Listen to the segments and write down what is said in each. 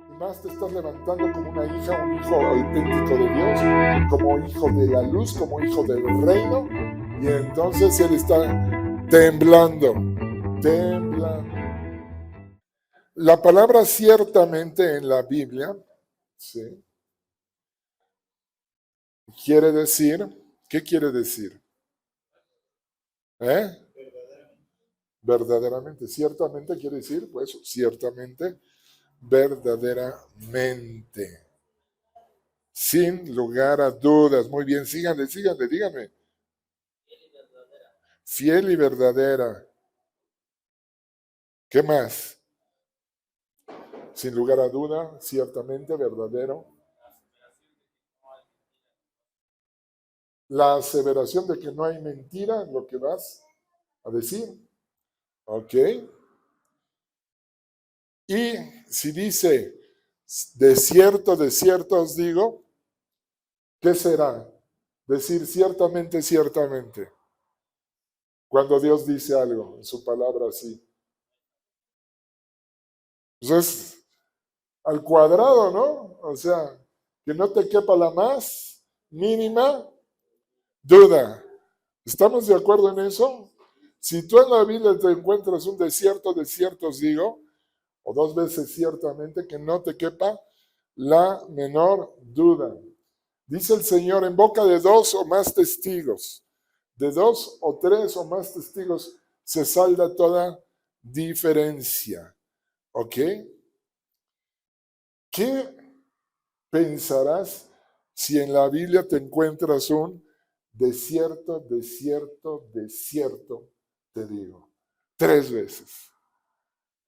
y más te estás levantando como una hija, un hijo auténtico de Dios, como hijo de la luz, como hijo del reino, y entonces Él está temblando. La palabra ciertamente en la Biblia, ¿sí?, quiere decir, ¿qué quiere decir? ¿Eh? Verdaderamente, ciertamente quiere decir, pues, ciertamente, verdaderamente, sin lugar a dudas. Muy bien, síganle, díganme. Fiel y verdadera. ¿Qué más? Sin lugar a duda, ciertamente, verdadero. La aseveración de que no hay mentira en lo que vas a decir. ¿Ok? Y si dice, de cierto os digo, ¿qué será? Decir ciertamente, ciertamente. Cuando Dios dice algo en su palabra así. Entonces, al cuadrado, ¿no? O sea, que no te quepa la más mínima duda. ¿Estamos de acuerdo en eso? Si tú en la Biblia te encuentras un de cierto os digo, o dos veces ciertamente, que no te quepa la menor duda. Dice el Señor, en boca de dos o más testigos, de dos o tres o más testigos, se salda toda diferencia. ¿Ok? ¿Qué pensarás si en la Biblia te encuentras un desierto, te digo? 3 veces.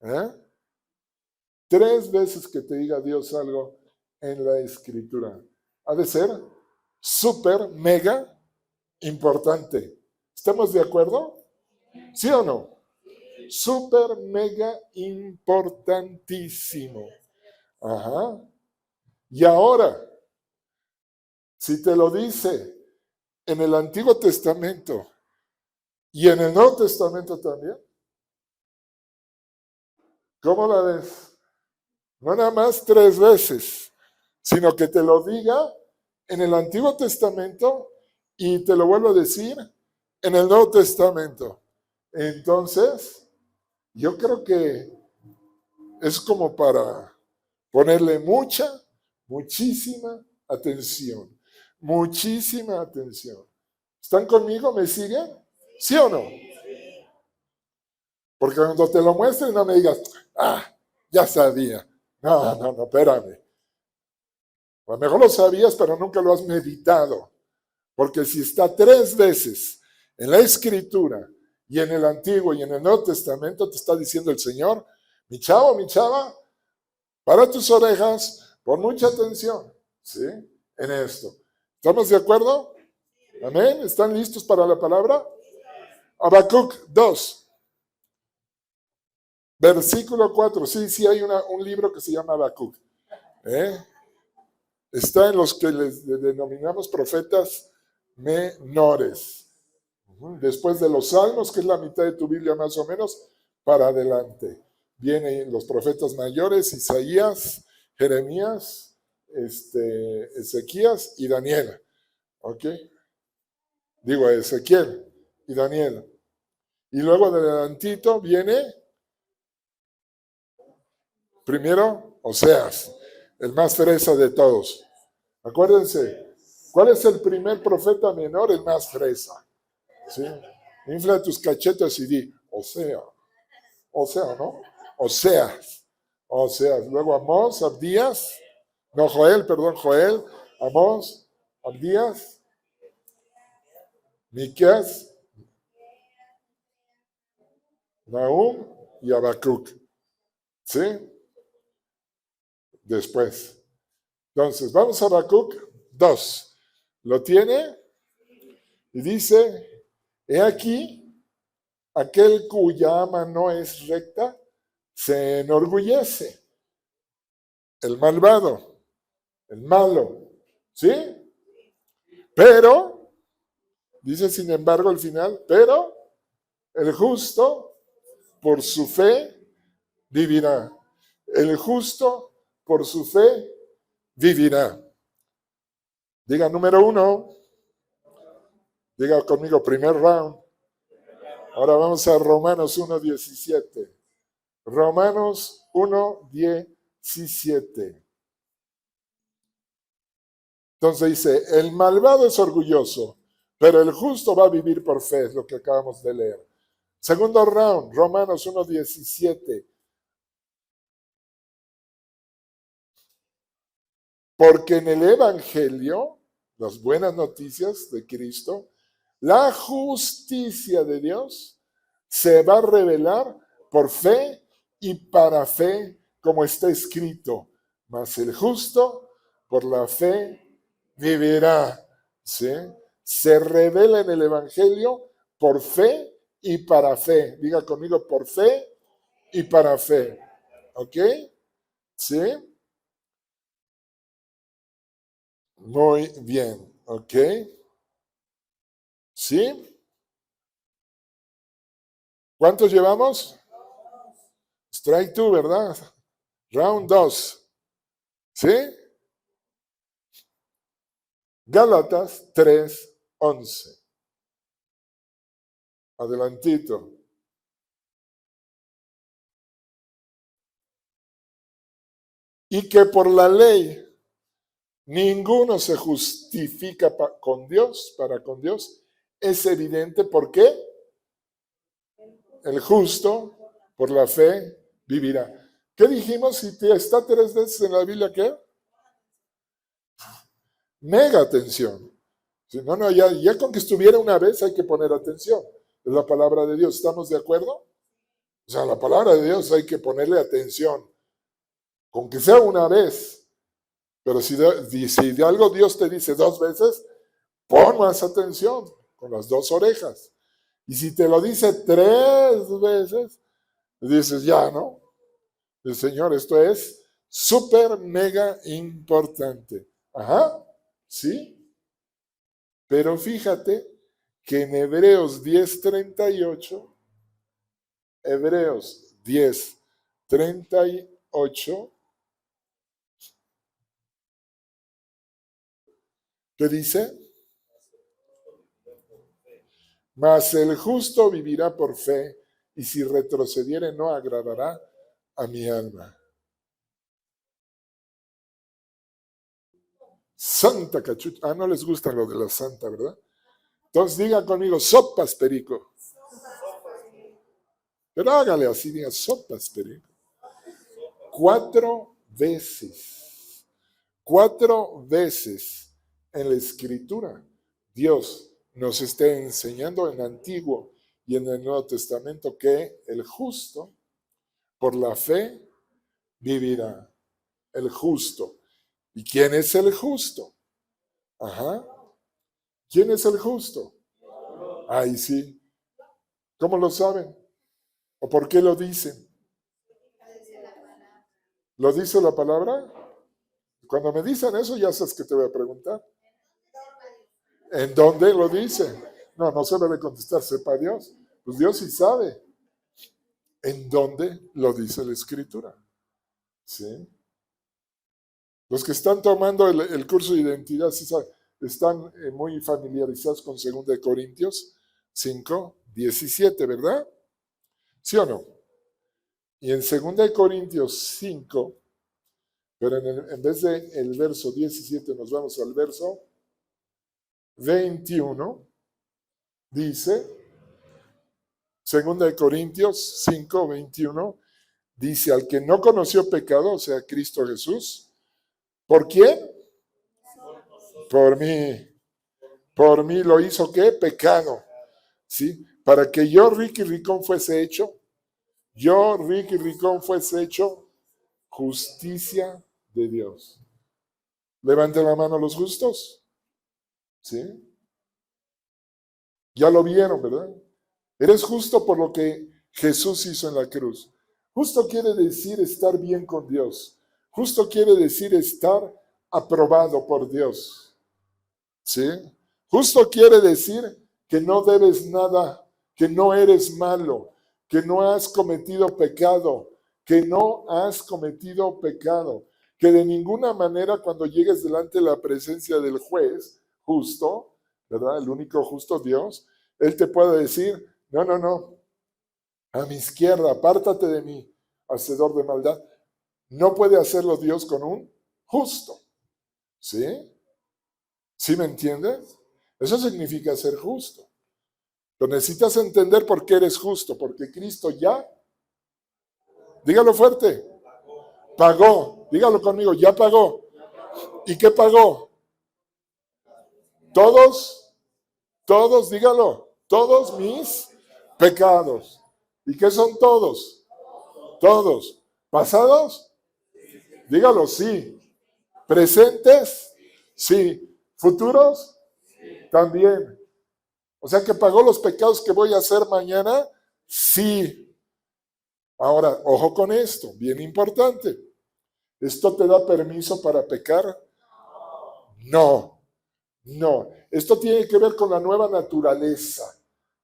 ¿Eh? 3 veces que te diga Dios algo en la Escritura. Ha de ser súper, mega importante. ¿Estamos de acuerdo? ¿Sí o no? Súper, mega importantísimo. Ajá. Y ahora, si te lo dice en el Antiguo Testamento y en el Nuevo Testamento también, ¿cómo la ves? No nada más 3 veces, sino que te lo diga en el Antiguo Testamento y te lo vuelvo a decir en el Nuevo Testamento. Entonces, yo creo que es como para ponerle muchísima atención. Muchísima atención. ¿Están conmigo? ¿Me siguen? ¿Sí o no? Porque cuando te lo muestren no me digas, ya sabía. No, espérame. A lo mejor lo sabías, pero nunca lo has meditado. Porque si está 3 veces en la Escritura y en el Antiguo y en el Nuevo Testamento, te está diciendo el Señor, mi chavo, mi chava, para tus orejas, pon mucha atención, ¿sí? En esto. ¿Estamos de acuerdo? Amén. ¿Están listos para la palabra? Habacuc 2, versículo 4. Sí, hay un libro que se llama Habacuc. Está en los que les denominamos profetas menores. Después de los salmos, que es la mitad de tu Biblia más o menos, para adelante. Vienen los profetas mayores, Isaías, Jeremías, Ezequías y Daniel. ¿Ok? Digo Ezequiel y Daniel. Y luego de adelantito viene primero Oseas, el más fresa de todos. Acuérdense, ¿cuál es el primer profeta menor? El más fresa. ¿Sí? Infla tus cachetes y di, Osea, ¿no? Oseas. Luego Amós, Abdías, no, Joel, Amós, Abdías, Miqueas, Nahum y Habacuc. ¿Sí? Después. Entonces, vamos a Habacuc 2. ¿Lo tiene? Y dice, he aquí, aquel cuya ama no es recta, se enorgullece. El malvado, el malo. ¿Sí? Pero, dice sin embargo al final, pero el justo por su fe vivirá. El justo por su fe vivirá. Diga número 1. Diga conmigo, primer round. Ahora vamos a Romanos 1:17. Romanos 1:17. Entonces dice, el malvado es orgulloso, pero el justo va a vivir por fe, es lo que acabamos de leer. Segundo round, Romanos 1:17. Porque en el Evangelio, las buenas noticias de Cristo, la justicia de Dios se va a revelar por fe y para fe, como está escrito. Mas el justo por la fe vivirá. ¿Sí? Se revela en el Evangelio por fe y para fe. Diga conmigo, por fe y para fe. ¿Ok? ¿Sí? Muy bien. ¿Ok? ¿Sí? ¿Cuántos llevamos? Strike 2, ¿verdad? Round 2. ¿Sí? Gálatas 3:11. Adelantito. Y que por la ley ninguno se justifica con Dios, para con Dios, es evidente. ¿Por qué? El justo por la fe vivirá. ¿Qué dijimos? Si está 3 veces en la Biblia, ¿qué? Mega atención. Si no, ya con que estuviera una vez hay que poner atención. Es la palabra de Dios. ¿Estamos de acuerdo? O sea, la palabra de Dios hay que ponerle atención. Con que sea una vez. Pero si de algo Dios te dice 2 veces, pon más atención con las 2 orejas. Y si te lo dice 3 veces, dices, ya, ¿no? El Señor, esto es súper, mega importante. Ajá, ¿sí? Pero fíjate que en Hebreos 10:38, Hebreos 10:38, ¿qué dice? Mas el justo vivirá por fe, y si retrocediere no agradará a mi alma. Santa cachucha. No les gusta lo de la santa, ¿verdad? Entonces digan conmigo, sopas, perico. Pero hágale así, diga, sopas, perico. 4 veces. 4 veces en la Escritura Dios nos está enseñando en el Antiguo y en el Nuevo Testamento que el justo por la fe vivirá. El justo. ¿Y quién es el justo? Ajá. ¿Quién es el justo? Ahí sí. ¿Cómo lo saben? ¿O por qué lo dicen? ¿Lo dice la palabra? Cuando me dicen eso, ya sabes que te voy a preguntar. ¿En dónde lo dice? No se debe contestar, sepa Dios. Pues Dios sí sabe. ¿En dónde lo dice la Escritura? ¿Sí? Los que están tomando el curso de identidad, sí saben, están muy familiarizados con 2 Corintios 5:17, ¿verdad? ¿Sí o no? Y en 2 Corintios 5, pero en vez de el verso 17 nos vamos al verso 21, dice, 2 Corintios 5:21, dice, al que no conoció pecado, o sea, Cristo Jesús, ¿por quién? Por mí. Por mí lo hizo, ¿qué? Pecado. ¿Sí? Para que yo, Ricky Ricón, fuese hecho justicia de Dios. Levanten la mano los justos. ¿Sí? Ya lo vieron, ¿verdad? Eres justo por lo que Jesús hizo en la cruz. Justo quiere decir estar bien con Dios. Justo quiere decir estar aprobado por Dios. ¿Sí? Justo quiere decir que no debes nada, que no eres malo, que no has cometido pecado, que de ninguna manera cuando llegues delante de la presencia del juez justo, ¿verdad? El único justo Dios, Él te puede decir, no, no, no, a mi izquierda, apártate de mí, hacedor de maldad. No puede hacerlo Dios con un justo, ¿sí? ¿Sí me entiendes? Eso significa ser justo. Pero necesitas entender por qué eres justo, porque Cristo ya, dígalo fuerte, pagó, dígalo conmigo, ya pagó. ¿Y qué pagó? Todos, dígalo, todos mis pecados. ¿Y qué son todos? Todos. ¿Pasados? Dígalo, sí. ¿Presentes? Sí. ¿Futuros? También. O sea que pagó los pecados que voy a hacer mañana. Sí. Ahora, ojo con esto, bien importante. ¿Esto te da permiso para pecar? No, no. Esto tiene que ver con la nueva naturaleza,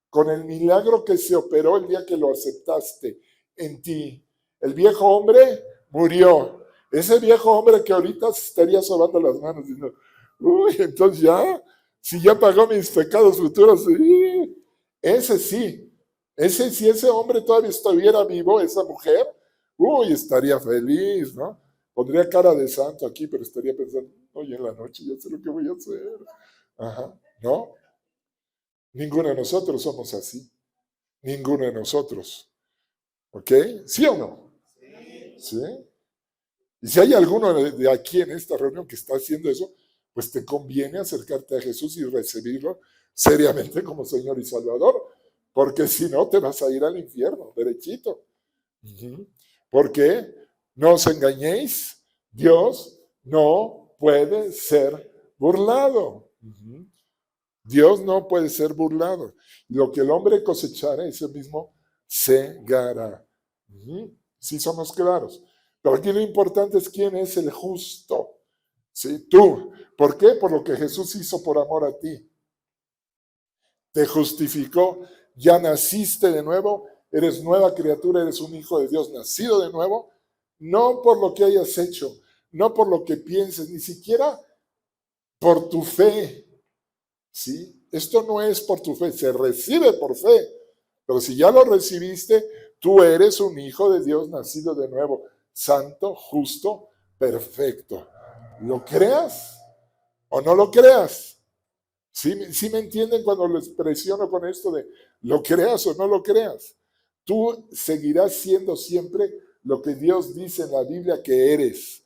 con el milagro que se operó el día que lo aceptaste en ti. El viejo hombre murió. Ese viejo hombre que ahorita se estaría sobando las manos diciendo, uy, entonces ya, si ya pagó mis pecados futuros, ese sí. Si ese hombre todavía estuviera vivo, esa mujer, uy, estaría feliz, ¿no? Pondría cara de santo aquí, pero estaría pensando, oye, en la noche ya sé lo que voy a hacer. Ajá, ¿no? Ninguno de nosotros somos así. Ninguno de nosotros. ¿Ok? ¿Sí o no? ¿Sí? Y si hay alguno de aquí en esta reunión que está haciendo eso, pues te conviene acercarte a Jesús y recibirlo seriamente como Señor y Salvador, porque si no te vas a ir al infierno, derechito. Porque no os engañéis, Dios no puede ser burlado. Dios no puede ser burlado. Lo que el hombre cosechara, ese mismo segará. Sí somos claros. Pero aquí lo importante es quién es el justo. ¿Sí? Tú. ¿Por qué? Por lo que Jesús hizo por amor a ti. Te justificó, ya naciste de nuevo, eres nueva criatura, eres un hijo de Dios nacido de nuevo, no por lo que hayas hecho, no por lo que pienses, ni siquiera por tu fe. ¿Sí? Esto no es por tu fe, se recibe por fe. Pero si ya lo recibiste, tú eres un hijo de Dios nacido de nuevo, santo, justo, perfecto. ¿Lo creas o no lo creas? ¿Sí me entienden cuando les presiono con esto de lo creas o no lo creas? Tú seguirás siendo siempre lo que Dios dice en la Biblia que eres.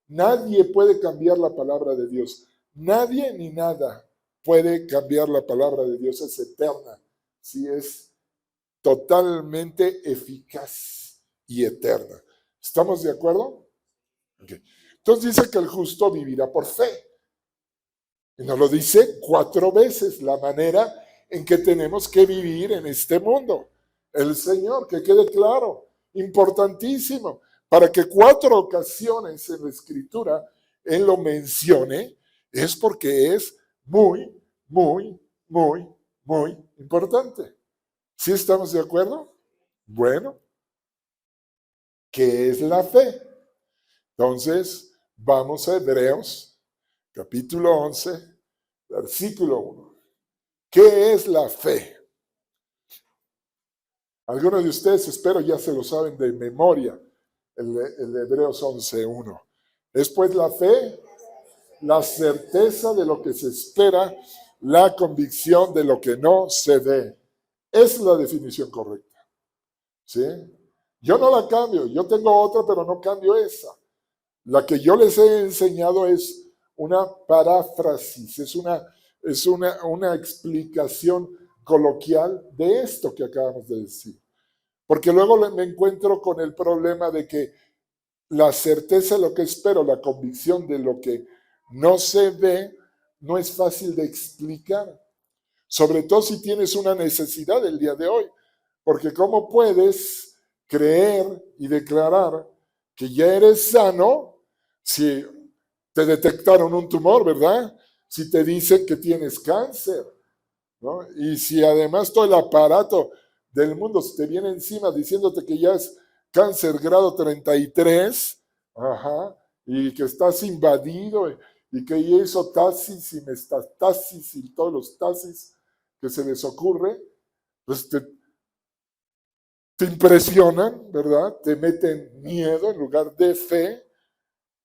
Nadie puede cambiar la palabra de Dios. Nadie ni nada puede cambiar la palabra de Dios. Es eterna. Sí, es totalmente eficaz y eterna. ¿Estamos de acuerdo? Okay. Entonces dice que el justo vivirá por fe. Y nos lo dice 4 veces la manera en que tenemos que vivir en este mundo. El Señor, que quede claro, importantísimo, para que 4 ocasiones en la Escritura Él lo mencione, es porque es muy, muy, muy, muy importante. ¿Sí estamos de acuerdo? Bueno, ¿qué es la fe? Entonces, vamos a Hebreos, capítulo 11, versículo 1. ¿Qué es la fe? Algunos de ustedes, espero, ya se lo saben de memoria, el Hebreos 11:1. Es pues la fe, la certeza de lo que se espera, la convicción de lo que no se ve. Es la definición correcta. ¿Sí? Yo no la cambio, yo tengo otra, pero no cambio esa. La que yo les he enseñado es una paráfrasis, es una explicación coloquial de esto que acabamos de decir. Porque luego me encuentro con el problema de que la certeza de lo que espero, la convicción de lo que no se ve, no es fácil de explicar. Sobre todo si tienes una necesidad el día de hoy. Porque ¿cómo puedes creer y declarar que ya eres sano si te detectaron un tumor, ¿verdad? Si te dicen que tienes cáncer, ¿no? Y si además todo el aparato del mundo se te viene encima diciéndote que ya es cáncer grado 33, ajá, y que estás invadido y que hizo taxis y metastasis y todos los taxis que se les ocurre, pues te impresionan, ¿verdad? Te meten miedo en lugar de fe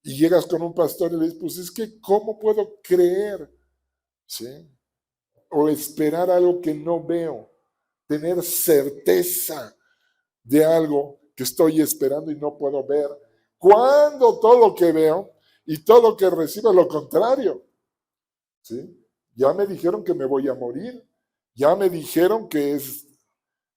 y llegas con un pastor y le dices, pues es que ¿cómo puedo creer? ¿Sí? O esperar algo que no veo, tener certeza de algo que estoy esperando y no puedo ver, cuando todo lo que veo y todo lo que recibo es lo contrario. ¿Sí? Ya me dijeron que me voy a morir, ya me dijeron que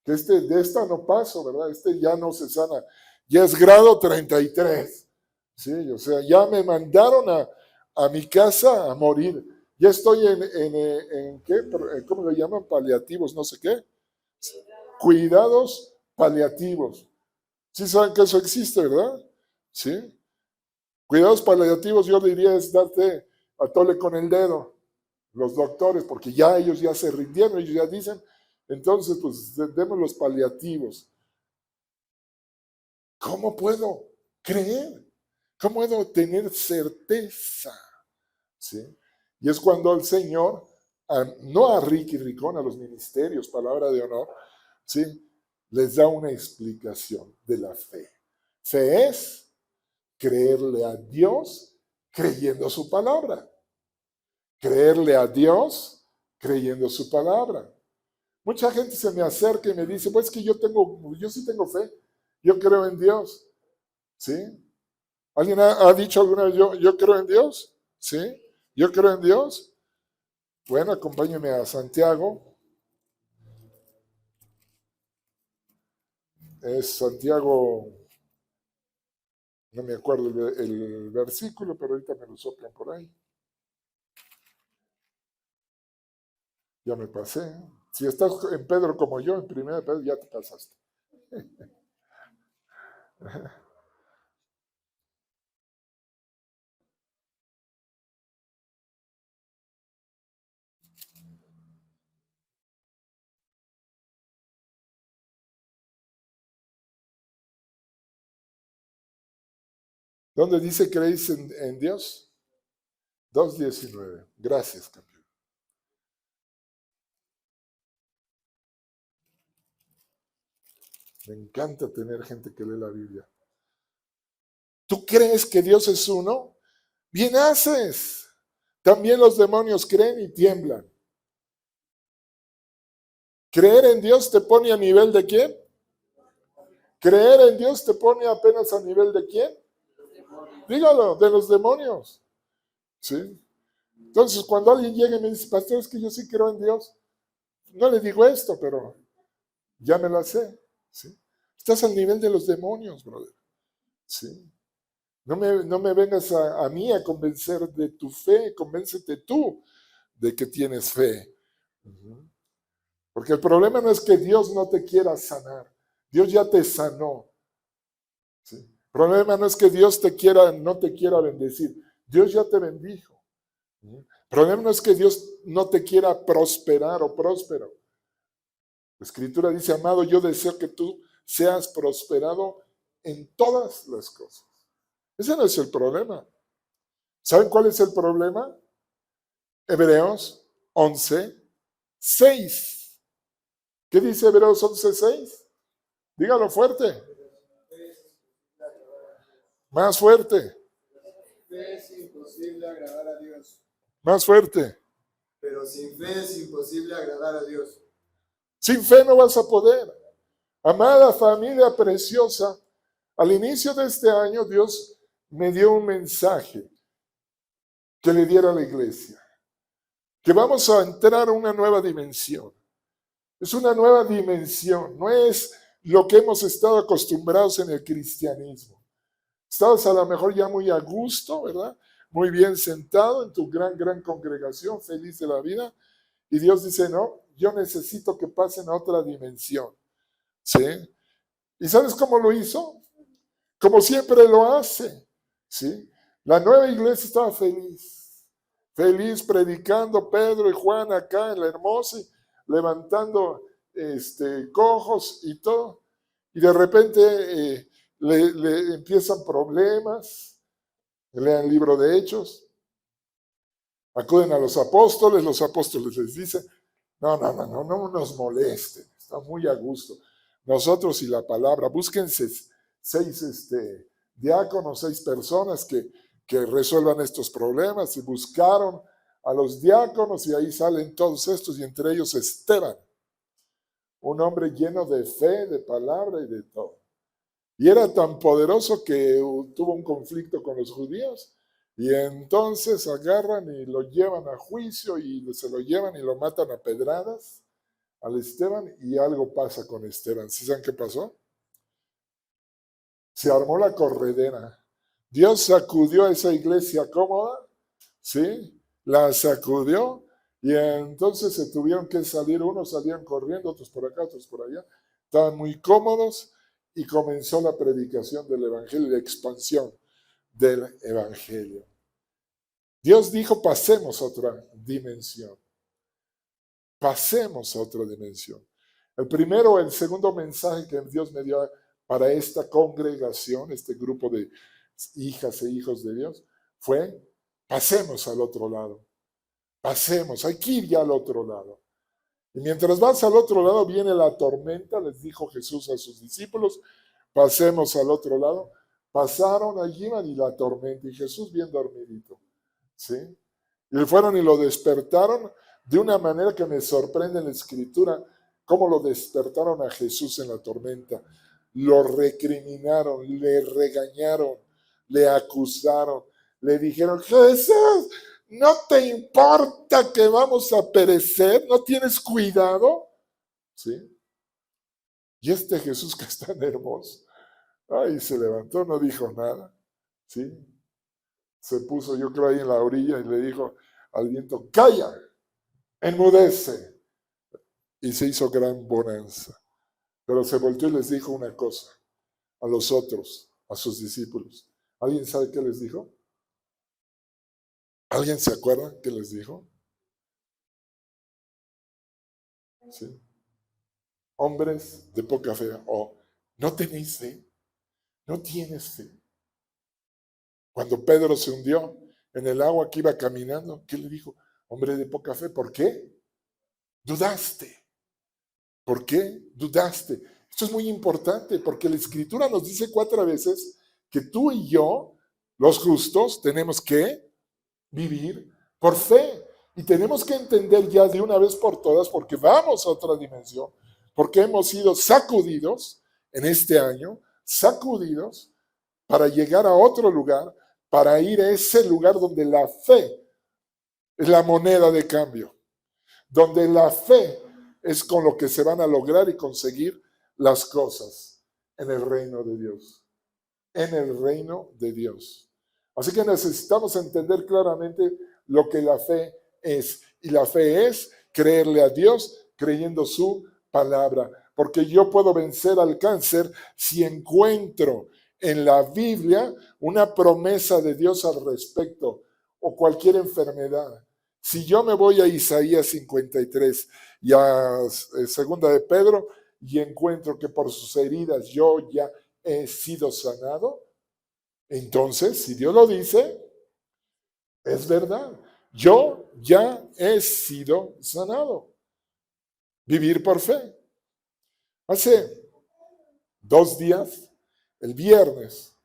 de esta no paso, ¿verdad? Ya no se sana, ya es grado 33. ¿Sí? O sea, ya me mandaron a mi casa a morir. Ya estoy en ¿qué? ¿Cómo le llaman? Paliativos, no sé qué. Cuidados paliativos. Sí saben que eso existe, ¿verdad? Sí. Cuidados paliativos, yo diría, es darte a tole con el dedo, los doctores, porque ya ellos ya se rindieron, ellos ya dicen, entonces, pues, demos los paliativos. ¿Cómo puedo creer? ¿Cómo puedo tener certeza? ¿Sí? Y es cuando el Señor, no a Ricky Ricón, a los ministerios, palabra de honor, ¿sí? Les da una explicación de la fe. Fe es creerle a Dios creyendo su palabra. Creerle a Dios creyendo su palabra. Mucha gente se me acerca y me dice, pues que yo sí tengo fe, yo creo en Dios. ¿Sí? ¿Alguien ha dicho alguna vez, yo creo en Dios? ¿Sí? ¿Yo creo en Dios? Bueno, acompáñeme a Santiago. Es Santiago, no me acuerdo el versículo, pero ahorita me lo soplan por ahí. Ya me pasé. Si estás en Pedro como yo, en primera Pedro, ya te pasaste. ¿Dónde dice creéis en Dios? 2:19. Gracias, campeón. Me encanta tener gente que lee la Biblia. ¿Tú crees que Dios es uno? Bien haces. También los demonios creen y tiemblan. ¿Creer en Dios te pone a nivel de quién? ¿Creer en Dios te pone apenas a nivel de quién? Dígalo, de los demonios. ¿Sí? Entonces, cuando alguien llega y me dice, pastor, es que yo sí creo en Dios, no le digo esto, pero ya me la sé. ¿Sí? Estás al nivel de los demonios, brother. ¿Sí? No me vengas a mí a convencer de tu fe, convéncete tú de que tienes fe. Porque el problema no es que Dios no te quiera sanar, Dios ya te sanó. ¿Sí? El problema no es que Dios no te quiera bendecir, Dios ya te bendijo. El problema no es que Dios no te quiera prosperar o próspero. La Escritura dice, amado, yo deseo que tú seas prosperado en todas las cosas. Ese no es el problema. ¿Saben cuál es el problema? Hebreos 11:6. ¿Qué dice Hebreos 11:6? Dígalo fuerte. Más fuerte. Fe es imposible agradar a Dios. Más fuerte. Pero sin fe es imposible agradar a Dios. Sin fe no vas a poder. Amada familia preciosa, al inicio de este año Dios me dio un mensaje que le diera a la iglesia. Que vamos a entrar a una nueva dimensión. Es una nueva dimensión. No es lo que hemos estado acostumbrados en el cristianismo. Estabas a lo mejor ya muy a gusto, ¿verdad? Muy bien sentado en tu gran congregación, feliz de la vida. Y Dios dice, no, yo necesito que pasen a otra dimensión. ¿Sí? ¿Y sabes cómo lo hizo? Como siempre lo hace. ¿Sí? La nueva iglesia estaba feliz. Feliz predicando Pedro y Juan acá en la hermosa, levantando cojos y todo. Y de repente le empiezan problemas. Lean el libro de Hechos, acuden a los apóstoles les dicen, no nos molesten, está muy a gusto. Nosotros y la palabra, búsquense 6 diáconos, 6 personas que resuelvan estos problemas. Y buscaron a los diáconos y ahí salen todos estos, y entre ellos Esteban, un hombre lleno de fe, de palabra y de todo. Y era tan poderoso que tuvo un conflicto con los judíos, y entonces agarran y lo llevan a juicio y se lo llevan y lo matan a pedradas al Esteban, y algo pasa con Esteban. ¿Sí saben qué pasó? Se armó la corredera. Dios sacudió a esa iglesia cómoda, ¿sí? La sacudió, y entonces se tuvieron que salir, unos salían corriendo, otros por acá, otros por allá, estaban muy cómodos, y comenzó la predicación del evangelio, la expansión del evangelio. Dios dijo, pasemos a otra dimensión. Pasemos a otra dimensión. El segundo mensaje que Dios me dio para esta congregación, este grupo de hijas e hijos de Dios, fue, pasemos al otro lado. Pasemos, hay que ir ya al otro lado. Y mientras vas al otro lado viene la tormenta, les dijo Jesús a sus discípulos, pasemos al otro lado. Pasaron, allí iban y la tormenta, y Jesús bien dormidito, ¿sí? Y fueron y lo despertaron de una manera que me sorprende en la Escritura, cómo lo despertaron a Jesús en la tormenta. Lo recriminaron, le regañaron, le acusaron, le dijeron, Jesús, ¿no te importa que vamos a perecer? ¿No tienes cuidado? ¿Sí? Y este Jesús que es tan hermoso, ay, se levantó, no dijo nada, ¿sí? Se puso, yo creo, ahí en la orilla y le dijo al viento, calla, enmudece. Y se hizo gran bonanza. Pero se volteó y les dijo una cosa a los otros, a sus discípulos. ¿Alguien sabe qué les dijo? ¿Alguien se acuerda qué les dijo? ¿Sí? Hombres de poca fe. O, ¿no tenéis fe? ¿No tienes fe? Cuando Pedro se hundió en el agua que iba caminando, ¿qué le dijo? Hombre de poca fe, ¿por qué? Dudaste. ¿Por qué dudaste? Esto es muy importante porque la Escritura nos dice 4 veces que tú y yo, los justos, tenemos que vivir por fe. Y tenemos que entender ya de una vez por todas, porque vamos a otra dimensión, porque hemos sido sacudidos en este año, sacudidos para llegar a otro lugar, para ir a ese lugar donde la fe es la moneda de cambio, donde la fe es con lo que se van a lograr y conseguir las cosas en el reino de Dios. En el reino de Dios. Así que necesitamos entender claramente lo que la fe es. Y la fe es creerle a Dios creyendo su palabra. Porque yo puedo vencer al cáncer si encuentro en la Biblia una promesa de Dios al respecto, o cualquier enfermedad. Si yo me voy a Isaías 53 y a segunda de Pedro y encuentro que por sus heridas yo ya he sido sanado, entonces, si Dios lo dice, es verdad. Yo ya he sido sanado. Vivir por fe. Hace 2 días, el viernes,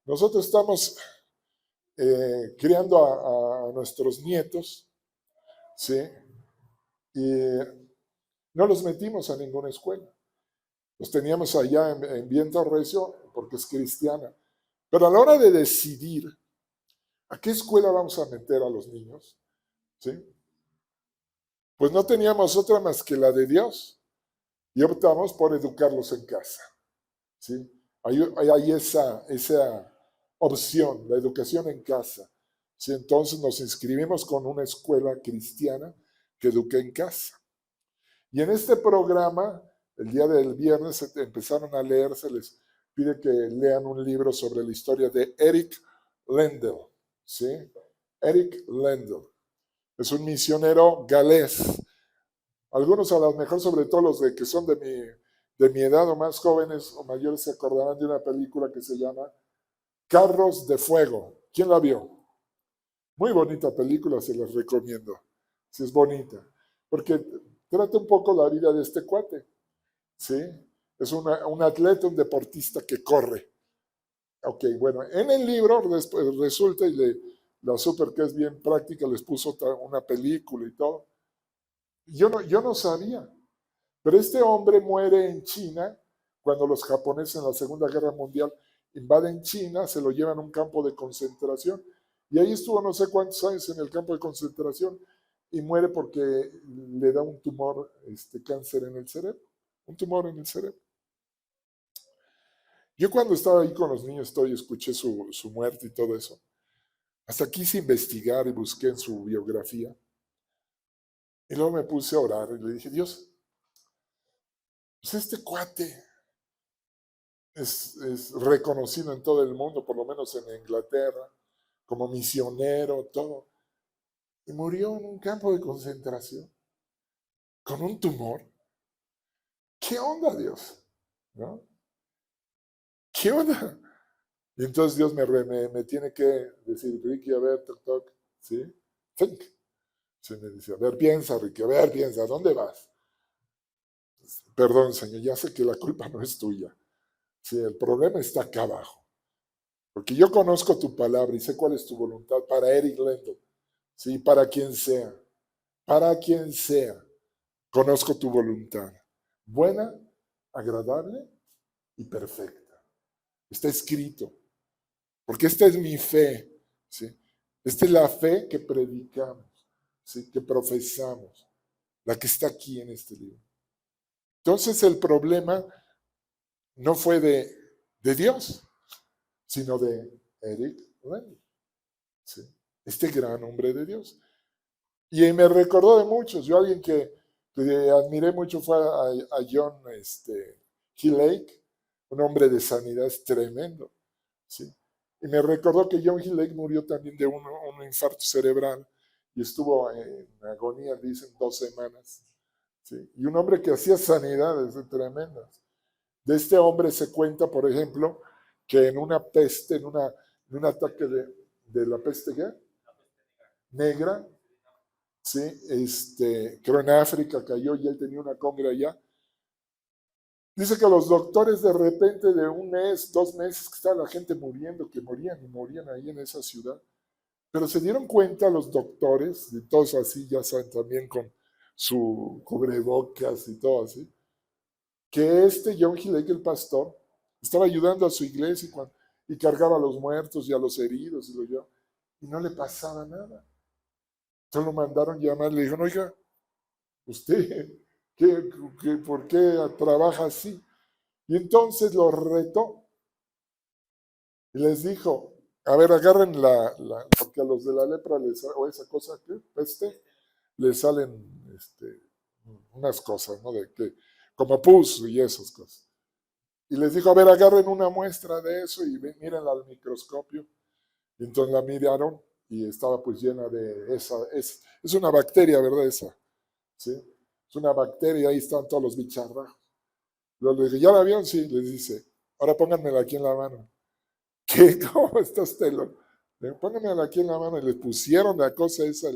nosotros estamos criando a nuestros nietos, ¿sí? Y no los metimos a ninguna escuela. Los teníamos allá en Viento Recio porque es cristiana. Pero a la hora de decidir a qué escuela vamos a meter a los niños, ¿sí? Pues no teníamos otra más que la de Dios y optamos por educarlos en casa, ¿sí? Hay esa opción, la educación en casa, ¿sí? Entonces nos inscribimos con una escuela cristiana que educa en casa. Y en este programa, el día del viernes, empezaron a leer, se les pide que lean un libro sobre la historia de Eric Lendl, ¿sí? Eric Lendl. Es un misionero galés. Algunos a lo mejor, sobre todo los que son de mi edad o más jóvenes o mayores, se acordarán de una película que se llama Carros de Fuego. ¿Quién la vio? Muy bonita película, se las recomiendo. Sí, es bonita. Porque trata un poco la vida de este cuate. ¿Sí? Es un atleta, un deportista que corre. Ok, bueno, en el libro después resulta, y la super que es bien práctica, les puso una película y todo. Yo no sabía, pero este hombre muere en China cuando los japoneses en la Segunda Guerra Mundial invaden China, se lo llevan a un campo de concentración y ahí estuvo no sé cuántos años en el campo de concentración y muere porque le da un tumor, cáncer en el cerebro, un tumor en el cerebro. Yo cuando estaba ahí con los niños, escuché su muerte y todo eso. Hasta quise investigar y busqué en su biografía. Y luego me puse a orar y le dije, Dios, pues este cuate es reconocido en todo el mundo, por lo menos en Inglaterra, como misionero, todo. Y murió en un campo de concentración con un tumor. ¿Qué onda, Dios? ¿No? ¿Qué onda? Y entonces Dios me tiene que decir, Ricky, a ver, toc, toc, ¿sí? Think. Sí, me dice, a ver, piensa, Ricky, a ver, piensa, ¿dónde vas? Perdón, Señor, ya sé que la culpa no es tuya. Sí, el problema está acá abajo. Porque yo conozco tu palabra y sé cuál es tu voluntad para Eric Lendo. Sí, para quien sea. Para quien sea. Conozco tu voluntad. Buena, agradable y perfecta. Está escrito. Porque esta es mi fe. ¿Sí? Esta es la fe que predicamos. ¿Sí? Que profesamos. La que está aquí en este libro. Entonces el problema no fue de Dios, sino de Eric Lennon, ¿sí? Este gran hombre de Dios. Y me recordó de muchos. Yo alguien que admiré mucho fue a John Hill Lake, un hombre de sanidad tremendo. ¿Sí? Y me recordó que John Hill Lake murió también de un infarto cerebral y estuvo en agonía, dicen, 2 semanas. ¿Sí? Y un hombre que hacía sanidades tremendas. De este hombre se cuenta, por ejemplo, que en una peste, en un ataque de la peste ¿qué? Negra, ¿sí? Creo en África cayó y él tenía una congre allá. Dice que los doctores de repente de 1 mes, 2 meses, que estaba la gente muriendo, que morían y morían ahí en esa ciudad. Pero se dieron cuenta los doctores, y todos así, ya saben, también con su cubrebocas y todo así, que John Hilleke, el pastor, estaba ayudando a su iglesia y cargaba a los muertos y a los heridos y no le pasaba nada. Entonces lo mandaron llamar, le dijeron, oiga, ¿usted por qué trabaja así? Y entonces lo retó y les dijo, a ver, agarren porque a los de la lepra o esa cosa que peste, les salen unas cosas, ¿no? Como pus y esas cosas. Y les dijo, a ver, agarren una muestra de eso y mírenla al microscopio. Y entonces la miraron y estaba pues llena de es una bacteria, ¿verdad? Esa, ¿sí? Es una bacteria, ahí están todos los bicharrajos. Luego le dije, ¿ya la vieron? Sí, les dice, ahora pónganmela aquí en la mano. ¿Qué? ¿Cómo está usted? Pónganmela aquí en la mano y le pusieron la cosa esa,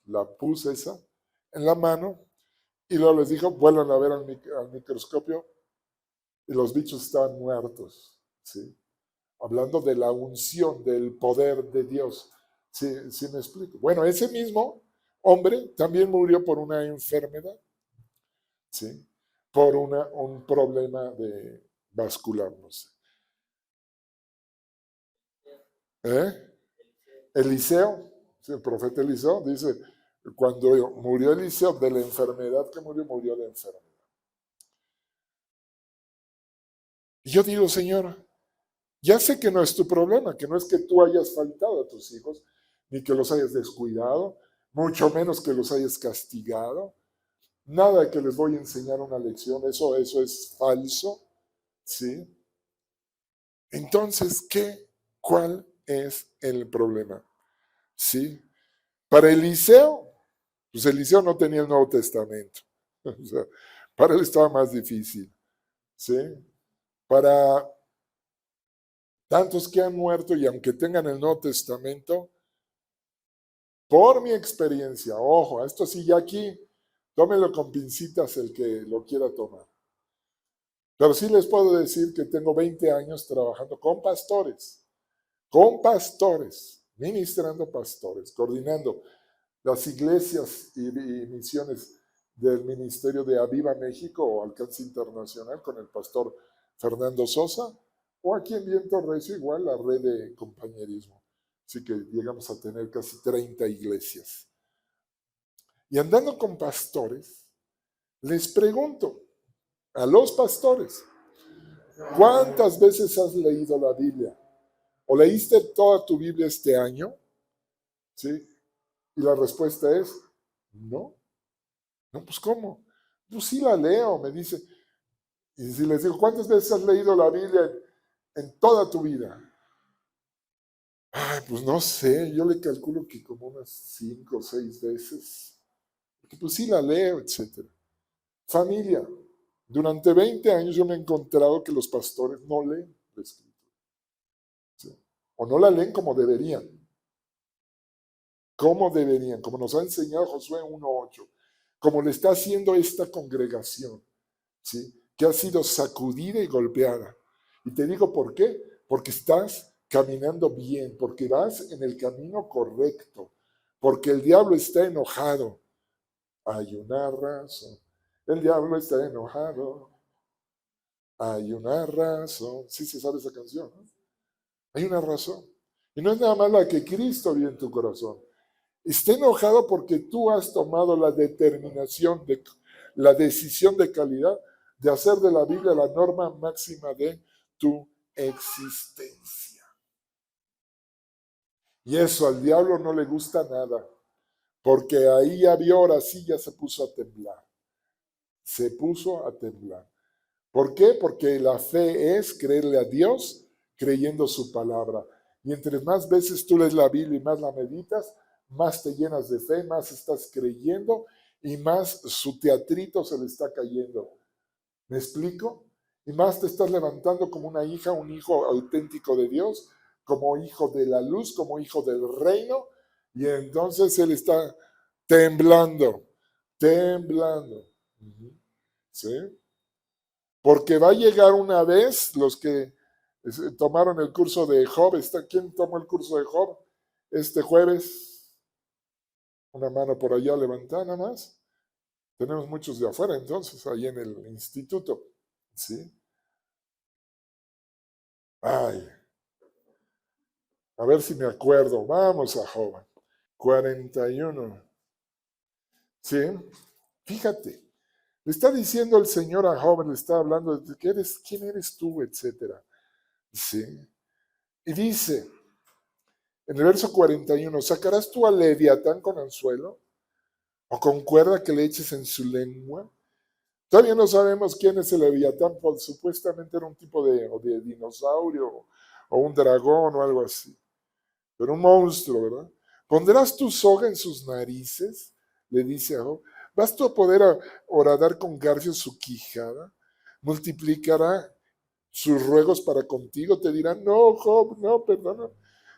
la pus esa, en la mano y luego les dijo, vuelvan a ver al microscopio y los bichos estaban muertos, ¿sí? Hablando de la unción, del poder de Dios. ¿Sí, sí me explico? Bueno, ese mismo hombre también murió por una enfermedad, ¿sí? Por un problema vascular, no sé. ¿Eh? Eliseo, ¿sí? El profeta Eliseo dice, cuando murió Eliseo de la enfermedad que murió de enfermedad. Y yo digo, Señor, ya sé que no es tu problema, que no es que tú hayas faltado a tus hijos, ni que los hayas descuidado, mucho menos que los hayas castigado. Nada de que les voy a enseñar una lección, eso es falso, ¿sí? Entonces, ¿cuál es el problema? ¿Sí? Para Eliseo, pues Eliseo no tenía el Nuevo Testamento. O sea, para él estaba más difícil, ¿sí? Para tantos que han muerto y aunque tengan el Nuevo Testamento, por mi experiencia, ojo, esto sí ya aquí, tómelo con pincitas el que lo quiera tomar. Pero sí les puedo decir que tengo 20 años trabajando con pastores, ministrando pastores, coordinando las iglesias y misiones del Ministerio de Aviva México o Alcance Internacional con el pastor Fernando Sosa, o aquí en Viento Recio igual la red de compañerismo. Así que llegamos a tener casi 30 iglesias. Y andando con pastores, les pregunto a los pastores, ¿cuántas veces has leído la Biblia? ¿O leíste toda tu Biblia este año? ¿Sí? Y la respuesta es, no. No, pues ¿cómo? Pues sí la leo, me dice. Y si les digo, ¿cuántas veces has leído la Biblia en toda tu vida? Ay, pues no sé, yo le calculo que como unas 5 o 6 veces. Porque pues sí la leo, etc. Familia, durante 20 años yo me he encontrado que los pastores no leen la Escritura. ¿Sí? O no la leen como deberían. Como deberían, como nos ha enseñado Josué 1:8. Como le está haciendo esta congregación. ¿Sí? Que ha sido sacudida y golpeada. Y te digo por qué, porque estás caminando bien, porque vas en el camino correcto, porque el diablo está enojado. Hay una razón. El diablo está enojado. Hay una razón. Sí se sabe esa canción, ¿no? Hay una razón. Y no es nada más la que Cristo vio en tu corazón. Está enojado porque tú has tomado la determinación, la decisión de calidad de hacer de la Biblia la norma máxima de tu existencia. Y eso al diablo no le gusta nada, porque ahí ya vio, ahora sí ya se puso a temblar. Se puso a temblar. ¿Por qué? Porque la fe es creerle a Dios creyendo su palabra. Y entre más veces tú lees la Biblia y más la meditas, más te llenas de fe, más estás creyendo y más su teatrito se le está cayendo. ¿Me explico? Y más te estás levantando como una hija, un hijo auténtico de Dios, como hijo de la luz, como hijo del reino. Y entonces él está temblando, temblando. ¿Sí? Porque va a llegar una vez los que tomaron el curso de Job. ¿Quién tomó el curso de Job este jueves? Una mano por allá levantada nada más. Tenemos muchos de afuera entonces, ahí en el instituto. ¿Sí? Ay, a ver si me acuerdo. Vamos a Job. 41. ¿Sí? Fíjate. Le está diciendo el Señor a Job, le está hablando de quién eres tú, etcétera. ¿Sí? Y dice, en el verso 41, ¿sacarás tú al Leviatán con anzuelo? ¿O con cuerda que le eches en su lengua? Todavía no sabemos quién es el Leviatán, pues supuestamente era un tipo de dinosaurio o un dragón o algo así. Pero un monstruo, ¿verdad? ¿Pondrás tu soga en sus narices? Le dice a Job. ¿Vas tú a poder horadar con garfios su quijada? ¿Multiplicará sus ruegos para contigo? Te dirán, no, Job, no, perdona.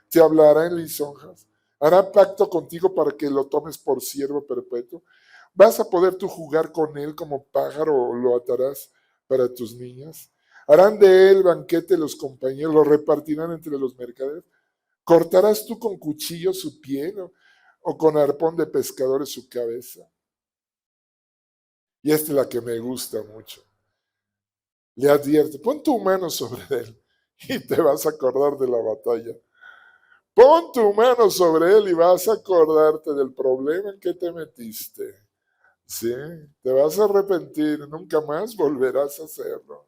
Te hablará en lisonjas. Hará pacto contigo para que lo tomes por siervo perpetuo. ¿Vas a poder tú jugar con él como pájaro o lo atarás para tus niñas? Harán de él banquete los compañeros, lo repartirán entre los mercaderes. ¿Cortarás tú con cuchillo su piel o con arpón de pescadores su cabeza? Y esta es la que me gusta mucho. Le advierte, pon tu mano sobre él y te vas a acordar de la batalla. Pon tu mano sobre él y vas a acordarte del problema en que te metiste. Sí, te vas a arrepentir, nunca más volverás a hacerlo.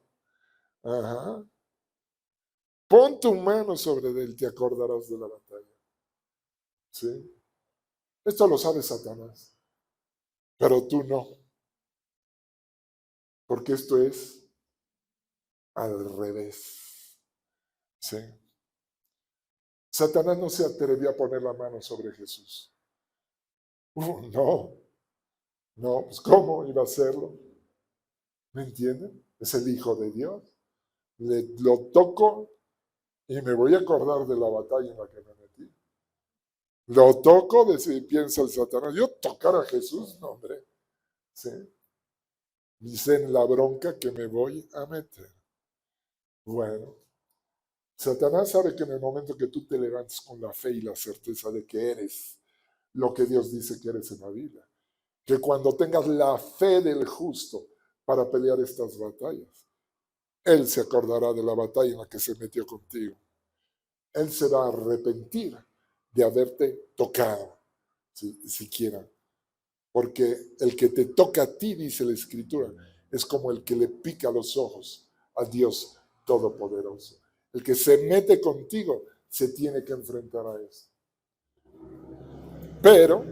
Ajá. Pon tu mano sobre él, te acordarás de la batalla. Sí. Esto lo sabe Satanás, pero tú no, porque esto es al revés. Sí. Satanás no se atrevió a poner la mano sobre Jesús. No, no, pues ¿cómo iba a hacerlo? ¿Me entienden? Es el Hijo de Dios. Lo toco y me voy a acordar de la batalla en la que me metí. Lo toco, piensa el Satanás. Yo tocar a Jesús, no, hombre. ¿Sí? Dice en la bronca que me voy a meter. Bueno, Satanás sabe que en el momento que tú te levantes con la fe y la certeza de que eres lo que Dios dice que eres en la Biblia, que cuando tengas la fe del justo para pelear estas batallas, Él se acordará de la batalla en la que se metió contigo. Él se va a arrepentir de haberte tocado, siquiera. Porque el que te toca a ti, dice la Escritura, es como el que le pica los ojos a Dios Todopoderoso. El que se mete contigo se tiene que enfrentar a eso. Pero,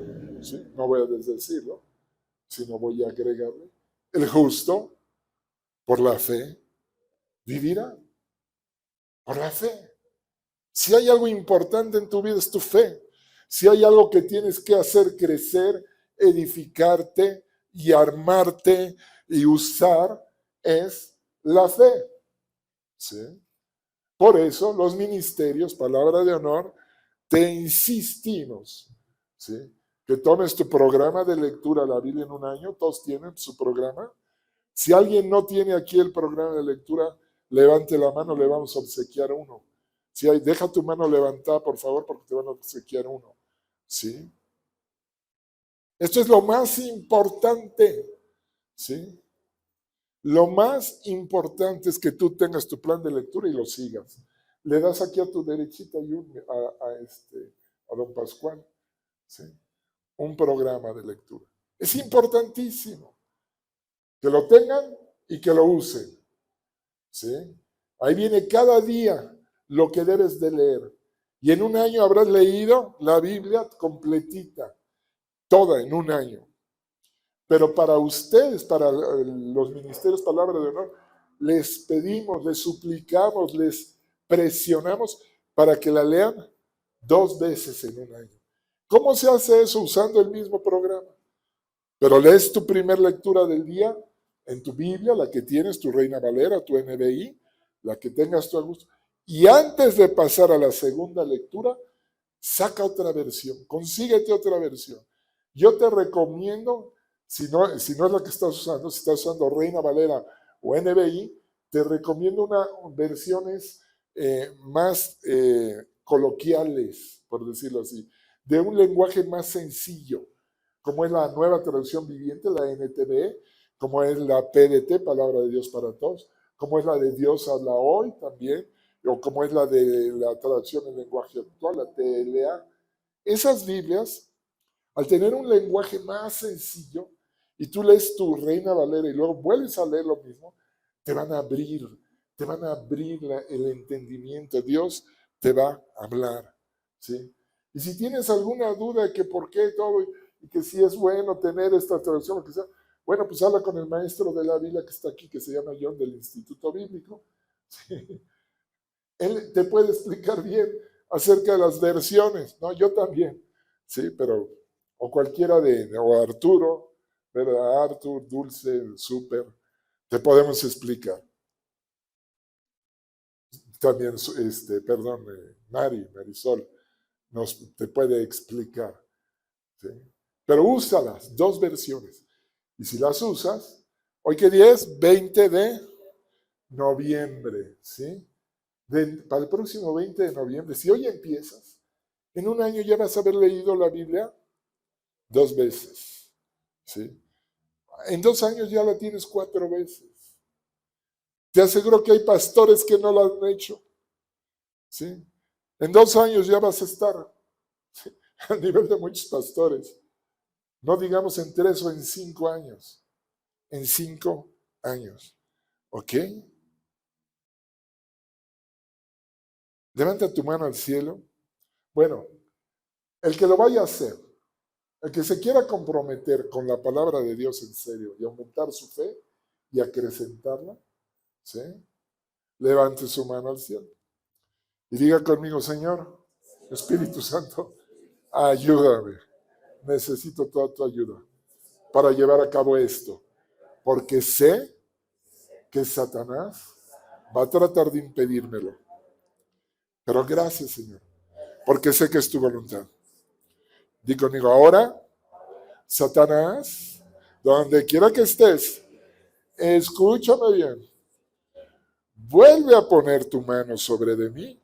¿sí?, no voy a desdecirlo, sino voy a agregarle, el justo, por la fe, vivirá. Por la fe. Si hay algo importante en tu vida es tu fe. Si hay algo que tienes que hacer crecer, edificarte y armarte y usar, es la fe. ¿Sí? Por eso los ministerios, palabra de honor, te insistimos, ¿sí?, que tomes tu programa de lectura la Biblia en un año. Todos tienen su programa. Si alguien no tiene aquí el programa de lectura, levante la mano, le vamos a obsequiar uno. Si hay, deja tu mano levantada, por favor, porque te van a obsequiar uno. ¿Sí? Esto es lo más importante. ¿Sí? Lo más importante es que tú tengas tu plan de lectura y lo sigas. Le das aquí a tu derechita y a don Pascual, ¿sí?, un programa de lectura. Es importantísimo que lo tengan y que lo usen. ¿Sí? Ahí viene cada día lo que debes de leer. Y en un año habrás leído la Biblia completita, toda en un año. Pero para ustedes, para los ministerios Palabra de Honor, les pedimos, les suplicamos, les presionamos para que la lean 2 veces en un año. ¿Cómo se hace eso? Usando el mismo programa. Pero lees tu primera lectura del día en tu Biblia, la que tienes, tu Reina Valera, tu NBI, la que tengas tu a gusto. Y antes de pasar a la segunda lectura, saca otra versión, consíguete otra versión. Yo te recomiendo, si no es la que estás usando, si estás usando Reina Valera o NBI, te recomiendo versiones más coloquiales, por decirlo así, de un lenguaje más sencillo, como es la Nueva Traducción Viviente, la NTV, como es la PDT, Palabra de Dios para Todos, como es la de Dios habla hoy también, o como es la de la traducción en lenguaje actual, la TLA. Esas Biblias, al tener un lenguaje más sencillo, y tú lees tu Reina Valera y luego vuelves a leer lo mismo, te van a abrir el entendimiento. Dios te va a hablar, ¿sí? Y si tienes alguna duda de que por qué todo, y que si es bueno tener esta traducción, lo que sea, bueno, pues habla con el maestro de la Biblia que está aquí, que se llama John, del Instituto Bíblico. ¿Sí? Él te puede explicar bien acerca de las versiones, ¿no? Yo también, sí, pero, o cualquiera o Arturo, ¿verdad? Artur, Dulce, Súper, te podemos explicar. También, Marisol, te puede explicar, ¿sí? Pero úsalas, 2 versiones. Y si las usas, ¿hoy qué día es? 20 de noviembre, ¿sí? Para el próximo 20 de noviembre, si hoy empiezas, en un año ya vas a haber leído la Biblia 2 veces, ¿sí? En 2 años ya la tienes 4 veces. Te aseguro que hay pastores que no la han hecho, ¿sí? En 2 años ya vas a estar, ¿sí?, a nivel de muchos pastores. No digamos en 3 o en 5 años. En 5 años. ¿Ok? Levanta tu mano al cielo. Bueno, el que lo vaya a hacer, el que se quiera comprometer con la palabra de Dios en serio y aumentar su fe y acrecentarla, ¿sí?, levante su mano al cielo y diga conmigo: Señor, Espíritu Santo, ayúdame. Necesito toda tu ayuda para llevar a cabo esto, porque sé que Satanás va a tratar de impedírmelo. Pero gracias, Señor, porque sé que es tu voluntad. Di conmigo, ahora, Satanás, donde quiera que estés, escúchame bien, vuelve a poner tu mano sobre de mí.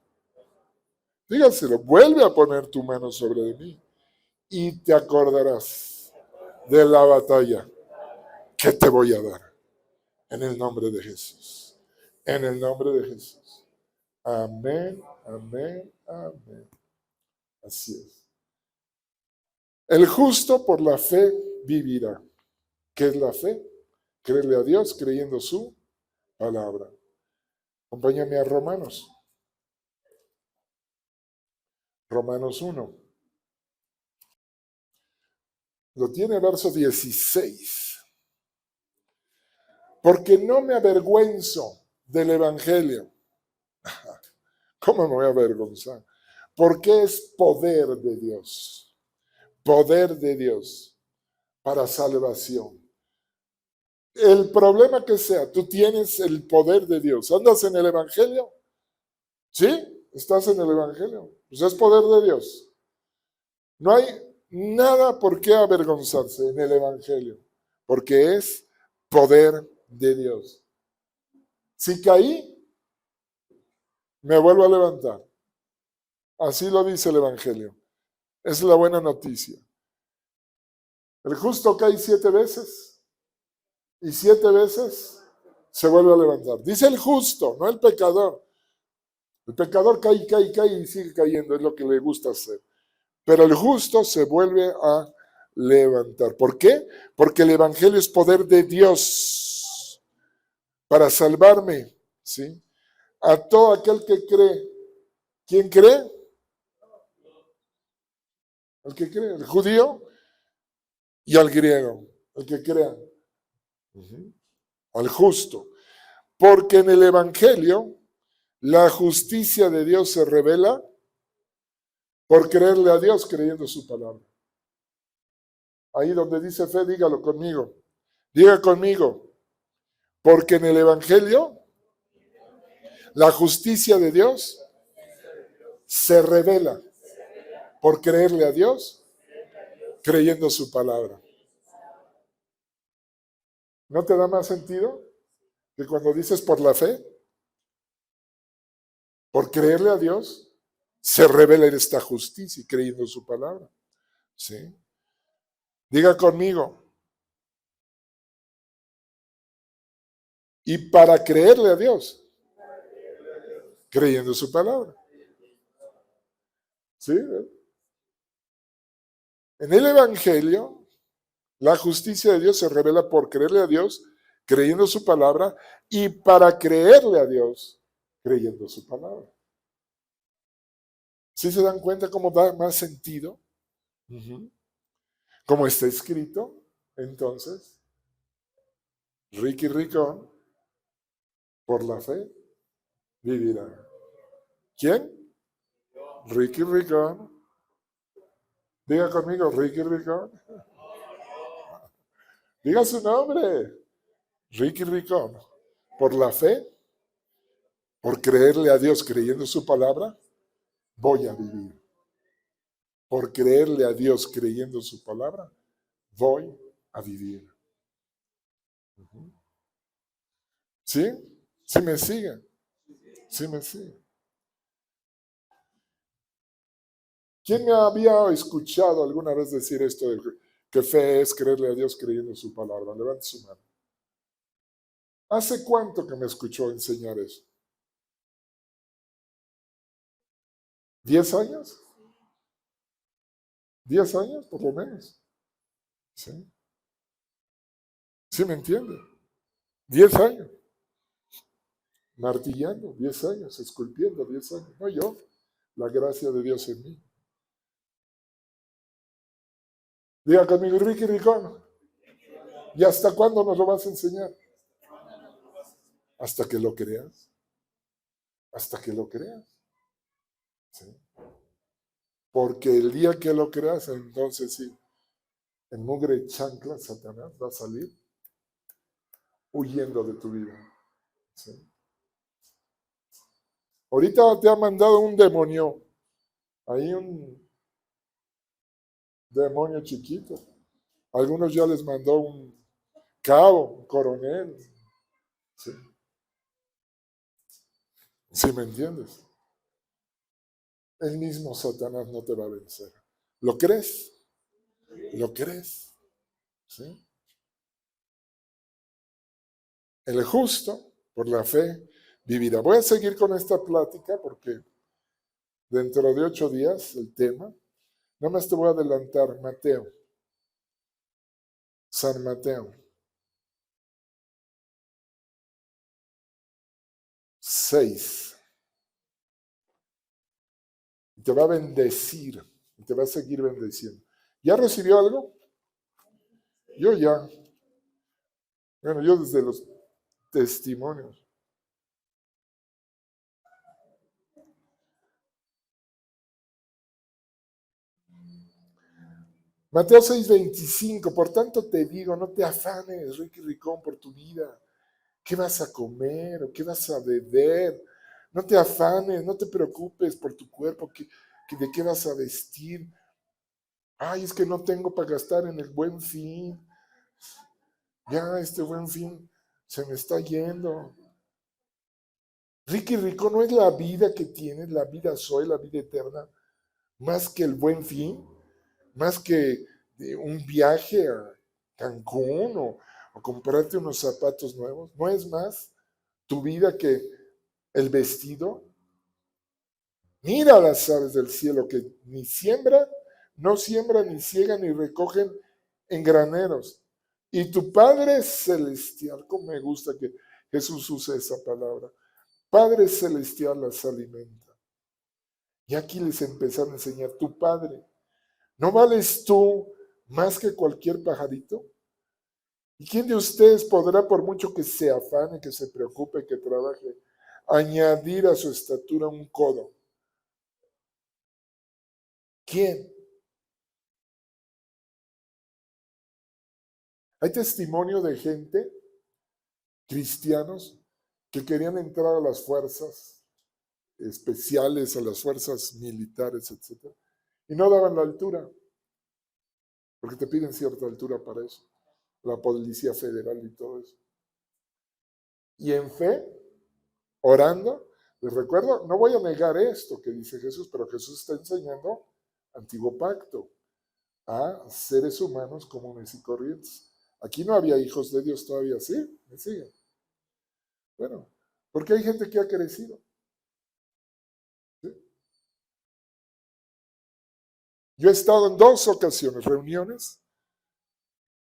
Dígaselo, vuelve a poner tu mano sobre de mí y te acordarás de la batalla que te voy a dar. En el nombre de Jesús. En el nombre de Jesús. Amén, amén, amén. Así es. El justo por la fe vivirá. ¿Qué es la fe? Creerle a Dios creyendo su palabra. Acompáñame a Romanos. Romanos 1. Lo tiene verso 16. Porque no me avergüenzo del Evangelio. ¿Cómo me voy a avergonzar? Porque es poder de Dios. Poder de Dios para salvación. El problema que sea, tú tienes el poder de Dios. ¿Andas en el Evangelio? ¿Sí? ¿Estás en el Evangelio? Pues es poder de Dios. No hay nada por qué avergonzarse en el Evangelio, porque es poder de Dios. Si caí, me vuelvo a levantar. Así lo dice el Evangelio. Es la buena noticia. El justo cae 7 veces y 7 veces se vuelve a levantar. Dice el justo, no el pecador. El pecador cae, cae, cae y sigue cayendo, es lo que le gusta hacer. Pero el justo se vuelve a levantar. ¿Por qué? Porque el Evangelio es poder de Dios para salvarme, ¿sí? A todo aquel que cree. ¿Quién cree? El que cree, el judío y al griego, el que crea. Al justo. Porque en el Evangelio la justicia de Dios se revela por creerle a Dios creyendo su palabra. Ahí donde dice fe, dígalo conmigo. Diga conmigo. Porque en el Evangelio la justicia de Dios se revela por creerle a Dios creyendo su palabra. ¿No te da más sentido que cuando dices por la fe, por creerle a Dios, se revela esta justicia y creyendo su palabra? ¿Sí? Diga conmigo. Y para creerle a Dios, creyendo su palabra. ¿Sí? En el Evangelio, la justicia de Dios se revela por creerle a Dios, creyendo su palabra, y para creerle a Dios, creyendo su palabra. ¿Sí se dan cuenta cómo da más sentido? Como está escrito, entonces, Ricky Ricón, por la fe, vivirá. ¿Quién? Ricky Ricón. Diga conmigo, Ricky Ricón. Diga su nombre. Ricky Ricón. Por la fe, por creerle a Dios creyendo su palabra, voy a vivir. Por creerle a Dios creyendo su palabra, voy a vivir. ¿Sí? ¿Sí me siguen? ¿Sí me siguen? ¿Quién me había escuchado alguna vez decir esto de que fe es creerle a Dios creyendo su palabra? Levante su mano. ¿Hace cuánto que me escuchó enseñar eso? ¿10 años? ¿10 años por lo menos? ¿Sí? ¿Sí me entiende? 10 años. Martillando, 10 años, esculpiendo, 10 años. No yo, la gracia de Dios en mí. Diga conmigo, Ricky Ricón. ¿Y hasta cuándo nos lo vas a enseñar? Hasta que lo creas. Hasta que lo creas. ¿Sí? Porque el día que lo creas, entonces sí, en mugre chancla, Satanás va a salir huyendo de tu vida. ¿Sí? Ahorita te ha mandado un demonio. Ahí un demonio chiquito. Algunos ya les mandó un cabo, un coronel. ¿Sí? ¿Sí me entiendes? El mismo Satanás no te va a vencer. ¿Lo crees? ¿Lo crees? ¿Sí? El justo, por la fe, vivirá. Voy a seguir con esta plática porque dentro de 8 días el tema. Nada más te voy a adelantar Mateo. San Mateo 6. Y te va a bendecir. Y te va a seguir bendeciendo. ¿Ya recibió algo? Yo ya. Bueno, yo desde los testimonios. Mateo 6:25, por tanto te digo, no te afanes, Ricky Ricón, por tu vida. ¿Qué vas a comer o qué vas a beber? No te afanes, no te preocupes por tu cuerpo, de qué vas a vestir. Ay, es que no tengo para gastar en el Buen Fin. Ya este Buen Fin se me está yendo. Ricky Rico no es la vida que tienes, la vida soy, la vida eterna, más que el Buen Fin, más que un viaje a Cancún o comprarte unos zapatos nuevos. No es más tu vida que el vestido. Mira las aves del cielo que ni siembran, no siembran, ni ciegan, ni recogen en graneros. Y tu Padre Celestial, como me gusta que Jesús use esa palabra, Padre Celestial las alimenta. Y aquí les empezaron a enseñar, tu Padre, ¿no vales tú más que cualquier pajarito? ¿Y quién de ustedes podrá, por mucho que se afane, que se preocupe, que trabaje, añadir a su estatura un codo? ¿Quién? Hay testimonio de gente, cristianos, que querían entrar a las fuerzas especiales, a las fuerzas militares, etc. Y no daban la altura, porque te piden cierta altura para eso, la Policía Federal y todo eso. Y en fe, orando, les recuerdo, no voy a negar esto que dice Jesús, pero Jesús está enseñando antiguo pacto a seres humanos comunes y corrientes. Aquí no había hijos de Dios todavía, ¿sí? ¿Me siguen? Bueno, porque hay gente que ha crecido. ¿Sí? Yo he estado en 2 ocasiones, reuniones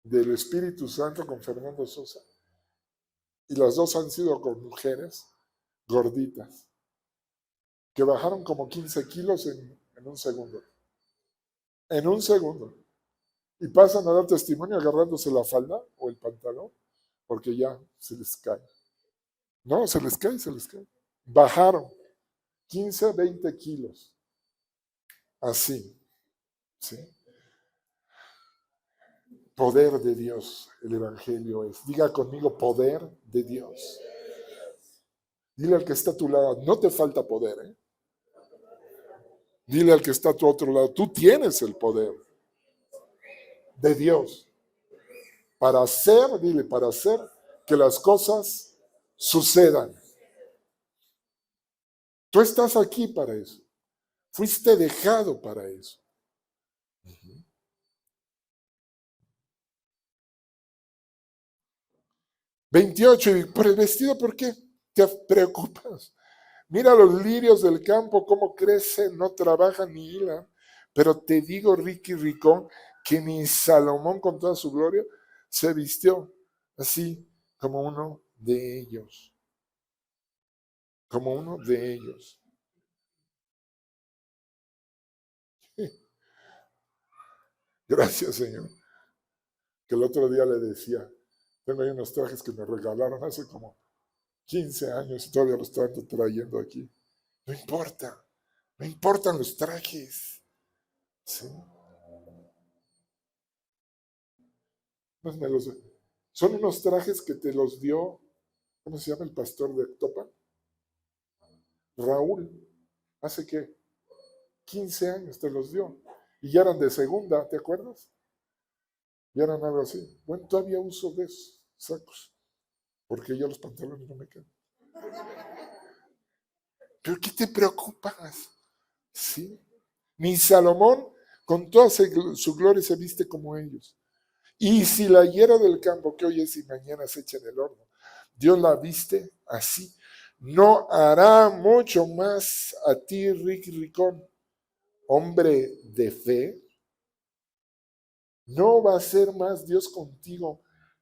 del Espíritu Santo con Fernando Sosa, y las 2 han sido con mujeres gorditas, que bajaron como 15 kilos en un segundo. En un segundo. Y pasan a dar testimonio agarrándose la falda o el pantalón, porque ya se les cae. No, se les cae, se les cae. Bajaron 15, 20 kilos. Así. ¿Sí? Poder de Dios, el Evangelio es. Diga conmigo, poder de Dios. Dile al que está a tu lado, no te falta poder. Dile al que está a tu otro lado, tú tienes el poder de Dios para hacer, dile, para hacer que las cosas sucedan. Tú estás aquí para eso. Fuiste dejado para eso. 28, y por el vestido, ¿por qué te preocupas? Mira los lirios del campo, cómo crecen, no trabajan ni hilan. Pero te digo, Ricky Ricón, que ni Salomón con toda su gloria se vistió así como uno de ellos. Como uno de ellos. Gracias, Señor. Que el otro día le decía, tengo ahí unos trajes que me regalaron hace como 15 años y todavía los estoy trayendo aquí. No importa, no importan los trajes. ¿Sí? Pues son unos trajes que te los dio, ¿cómo se llama el pastor de Topa? Raúl, hace que 15 años te los dio. Y ya eran de segunda, ¿te acuerdas? Ya eran algo así. Bueno, todavía uso de esos sacos, porque ya los pantalones no me quedan. ¿Pero qué te preocupas? ¿Sí? Ni Salomón, con toda su gloria, se viste como ellos. Y si la hierba del campo que hoy es y mañana se echa en el horno, Dios la viste así, no hará mucho más a ti, ricón, hombre de fe. No va a ser más Dios contigo,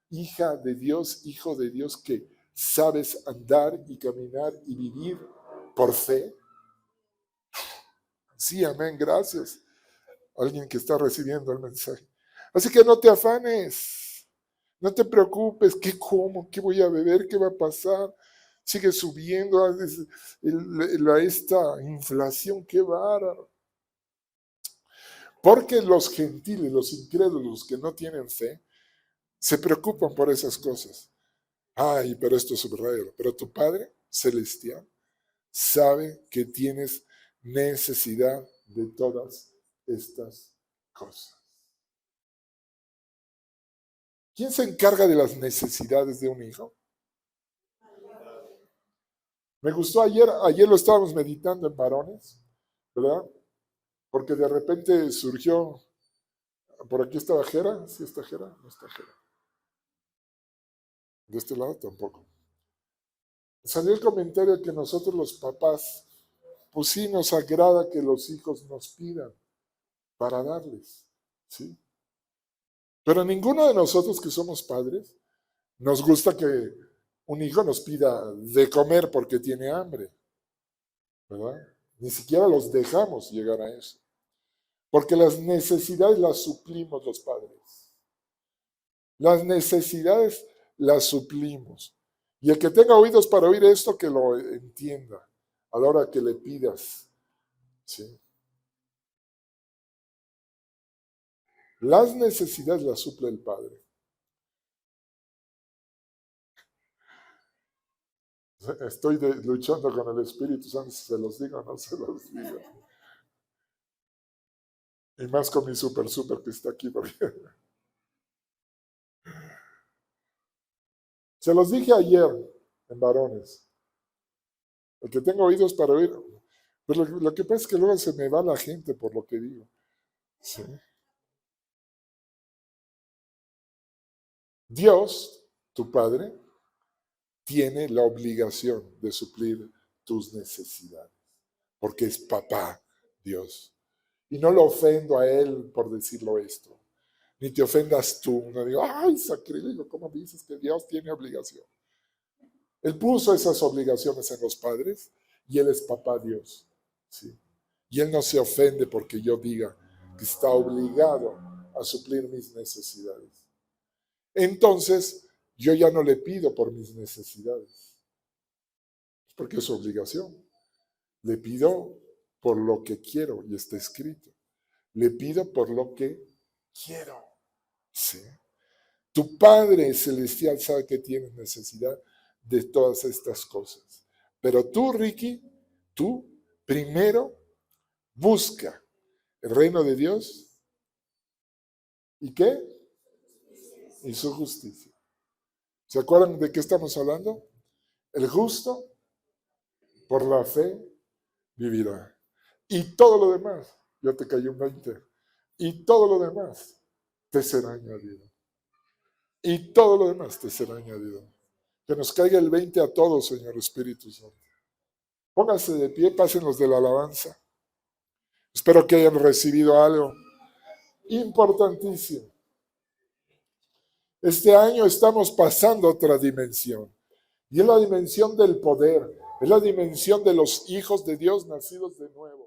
hija de Dios, hijo de Dios, que sabes andar y caminar y vivir por fe. Sí, amén, gracias. Alguien que está recibiendo el mensaje. Así que no te afanes, no te preocupes, ¿qué como? ¿Qué voy a beber? ¿Qué va a pasar? Sigue subiendo esta inflación, qué bárbaro. Porque los gentiles, los incrédulos, los que no tienen fe, se preocupan por esas cosas. Ay, pero esto es subrayado. Pero tu Padre Celestial sabe que tienes necesidad de todas estas cosas. ¿Quién se encarga de las necesidades de un hijo? Me gustó ayer lo estábamos meditando en varones, ¿verdad? Porque de repente surgió, por aquí estaba Jera, ¿sí está Jera? No está Jera. De este lado tampoco. Salió el comentario que nosotros los papás, pues sí nos agrada que los hijos nos pidan para darles, ¿sí? Pero ninguno de nosotros que somos padres nos gusta que un hijo nos pida de comer porque tiene hambre, ¿verdad? Ni siquiera los dejamos llegar a eso. Porque las necesidades las suplimos los padres. Las necesidades las suplimos. Y el que tenga oídos para oír esto, que lo entienda a la hora que le pidas. ¿Sí? Las necesidades las suple el Padre. Estoy luchando con el Espíritu Santo, si se los digo o no se los digo. Y más con mi super que está aquí. Porque se los dije ayer en varones. El que tenga oídos para oír. Pero lo que pasa es que luego se me va la gente por lo que digo. ¿Sí? Dios, tu Padre, tiene la obligación de suplir tus necesidades. Porque es papá, Dios. Y no lo ofendo a él por decirlo esto. Ni te ofendas tú. No digo, ay, sacrílego, ¿cómo dices que Dios tiene obligación? Él puso esas obligaciones en los padres y él es papá Dios. ¿Sí? Y él no se ofende porque yo diga que está obligado a suplir mis necesidades. Entonces, yo ya no le pido por mis necesidades, porque es su obligación. Le pido por lo que quiero y está escrito. Le pido por lo que quiero. ¿Sí? Tu Padre Celestial sabe que tienes necesidad de todas estas cosas. Pero tú, Ricky, tú primero busca el reino de Dios. ¿Y qué? Y su justicia. ¿Se acuerdan de qué estamos hablando? El justo por la fe vivirá. Y todo lo demás, ya te cayó un 20, y todo lo demás te será añadido. Y todo lo demás te será añadido. Que nos caiga el 20 a todos, Señor Espíritu Santo. Pónganse de pie, pasen los de la alabanza. Espero que hayan recibido algo importantísimo. Este año estamos pasando a otra dimensión. Y es la dimensión del poder. Es la dimensión de los hijos de Dios nacidos de nuevo.